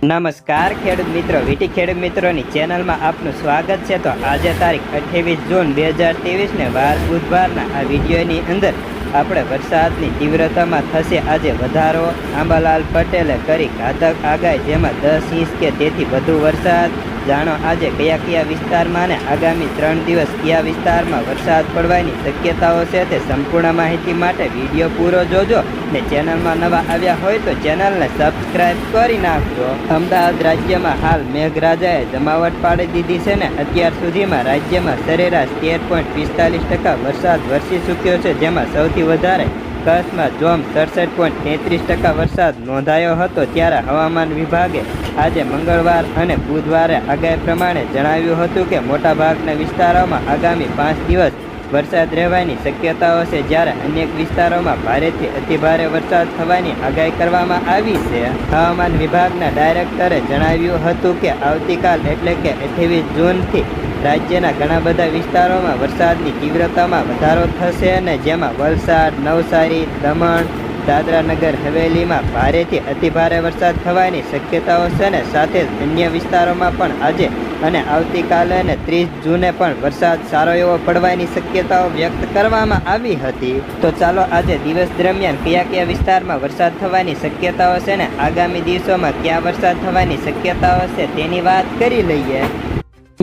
નમસ્કાર ખેડૂત મિત્રો, વીટી ખેડૂત મિત્રોની ચેનલમાં આપનું સ્વાગત છે। તો આજે તારીખ 28 જૂન 2023 ને વાર બુધવારના આ વિડીયોની અંદર આપણે વરસાદની તીવ્રતામાં થશે આજે વધારો। આંબાલાલ પટેલે કરી ઘાતક આગાહી, જેમાં 10 ઇંચ કે તેથી વધુ વરસાદ। જાણો આજે કયા કયા વિસ્તારમાં અને આગામી 3 દિવસ કયા વિસ્તારમાં વરસાદ પડવાની શક્યતાઓ છે તે સંપૂર્ણ માહિતી માટે વિડીયો પૂરો જોજો ને ચેનલમાં નવા આવ્યા હોય તો ચેનલને સબસ્ક્રાઇબ કરી નાખજો। અમદાવાદ રાજ્યમાં હાલ મેઘરાજાએ જમાવટ પાડી દીધી છે ને અત્યાર સુધીમાં રાજ્યમાં સરેરાશ 13.45% વરસાદ વરસી ચૂક્યો છે, જેમાં સૌથી વધારે કચ્છમાં જોમ 67.33% વરસાદ નોંધાયો હતો। ત્યારે હવામાન વિભાગે આજે મંગળવાર અને બુધવારે આગાહી પ્રમાણે જણાવ્યું હતું કે મોટાભાગના વિસ્તારોમાં આગામી 5 દિવસ વરસાદ રહેવાની શક્યતાઓ છે, જ્યારે અનેક વિસ્તારોમાં ભારેથી અતિભારે વરસાદ થવાની આગાહી કરવામાં આવી છે। હવામાન વિભાગના ડાયરેક્ટરે જણાવ્યું હતું કે આવતીકાલ એટલે કે 28 જૂનથી રાજ્યના ઘણા બધા વિસ્તારોમાં વરસાદની તીવ્રતામાં વધારો થશે અને જેમાં વલસાડ, નવસારી, દમણ, દાદરા નગર હવેલીમાં ભારેથી અતિભારે વરસાદ થવાની શક્યતાઓ છે ને સાથે જ અન્ય વિસ્તારોમાં પણ આજે અને આવતીકાલે અને 30 જૂને પણ વરસાદ સારો એવો પડવાની શક્યતાઓ વ્યક્ત કરવામાં આવી હતી। તો ચાલો આજે દિવસ દરમિયાન કયા કયા વિસ્તારમાં વરસાદ થવાની શક્યતાઓ છે ને આગામી દિવસોમાં ક્યાં વરસાદ થવાની શક્યતાઓ છે તેની વાત કરી લઈએ।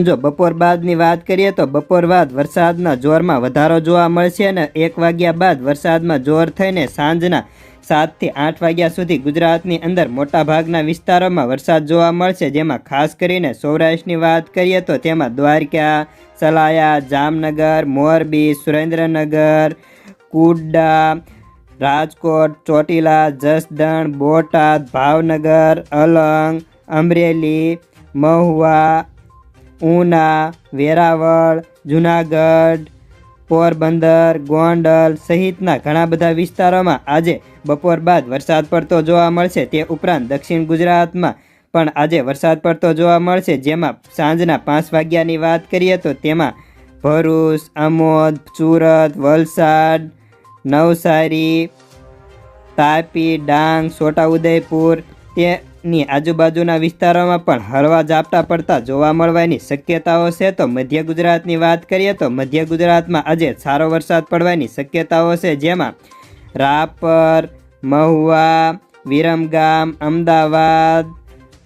જો બપોર બાદની વાત કરીએ તો બપોર બાદ વરસાદના જોરમાં વધારો જોવા મળશે અને 1 વાગ્યા બાદ વરસાદમાં જોર થઈને સાંજના 7 થી 8 વાગ્યા સુધી ગુજરાતની અંદર મોટાભાગના વિસ્તારોમાં વરસાદ જોવા મળશે, જેમાં ખાસ કરીને સૌરાષ્ટ્રની વાત કરીએ તો તેમાં દ્વારકા, સલાયા, જામનગર, મોરબી, સુરેન્દ્રનગર, કુડા, રાજકોટ, ચોટીલા, જસદણ, બોટાદ, ભાવનગર, અલંગ, અમરેલી, મહુવા, ઉના, વેરાવળ, જુનાગઢ, પોરબંદર, ગોંડલ સહિતના ઘણા બધા વિસ્તારોમાં આજે બપોર બાદ વરસાદ પડતો જોવા મળશે। તે ઉપરાંત દક્ષિણ ગુજરાતમાં પણ આજે વરસાદ પડતો જોવા મળશે, જેમાં સાંજના 5 વાગ્યાની વાત કરીએ તો તેમાં ભરૂચ, આમોદ, સુરત, વલસાડ, નવસારી, તાપી, ડાંગ, છોટાઉદેપુર તેની આજુબાજુના વિસ્તારોમાં પણ હળવા ઝાપટા પડતા જોવા મળવાની શક્યતાઓ છે। તો મધ્ય ગુજરાતની વાત કરીએ તો મધ્ય ગુજરાતમાં આજે સારો વરસાદ પડવાની શક્યતાઓ છે, જેમાં રાપર, મહુવા, વિરમગામ, અમદાવાદ,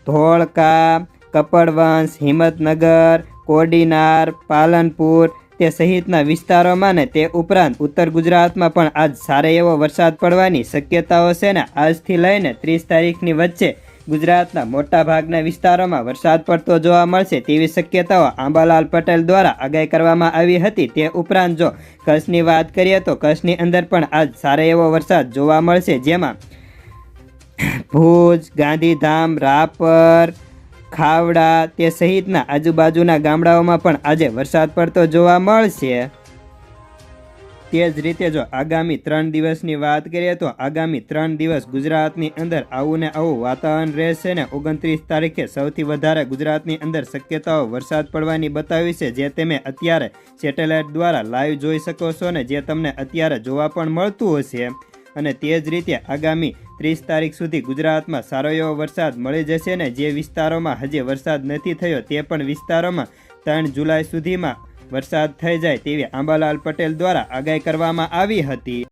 ધોળકા, કપડવંશ, હિંમતનગર, કોડીનાર, પાલનપુર તે સહિતના વિસ્તારોમાં ને તે ઉપરાંત ઉત્તર ગુજરાતમાં પણ આજ સારો એવો વરસાદ પડવાની શક્યતાઓ છે ને આજથી લઈને 30 તારીખની વચ્ચે ગુજરાતના મોટાભાગના વિસ્તારોમાં વરસાદ પડતો જોવા મળશે તેવી શક્યતાઓ આંબાલાલ પટેલ દ્વારા આગાહી કરવામાં આવી હતી। તે ઉપરાંત જો કચ્છની વાત કરીએ તો કચ્છની અંદર પણ આજ સારો એવો વરસાદ જોવા મળશે, જેમાં ભુજ, ગાંધીધામ, રાપર, ખાવડા તે સહિતના આજુબાજુના ગામડાઓમાં પણ આજે વરસાદ પડતો જોવા મળશે। તે જ રીતે જો આગામી 3 દિવસની વાત કરીએ તો આગામી 3 દિવસ ગુજરાતની અંદર આવું ને આવું વાતાવરણ રહેશે ને 29 તારીખે સૌથી વધારે ગુજરાતની અંદર શક્યતાઓ વરસાદ પડવાની બતાવી છે, જે તમે અત્યારે સેટેલાઇટ દ્વારા લાઈવ જોઈ શકો છો ને જે તમને અત્યારે જોવા પણ મળતું હશે। અને તે જ રીતે આગામી 30 તારીખ સુધી ગુજરાતમાં સારો એવો વરસાદ મળી જશે ને જે વિસ્તારોમાં હજી વરસાદ નથી થયો તે પણ વિસ્તારોમાં 3 જુલાઈ સુધીમાં વરસાદ થઈ જાય તેવી આંબાલાલ પટેલ દ્વારા આગાહી કરવામાં આવી હતી।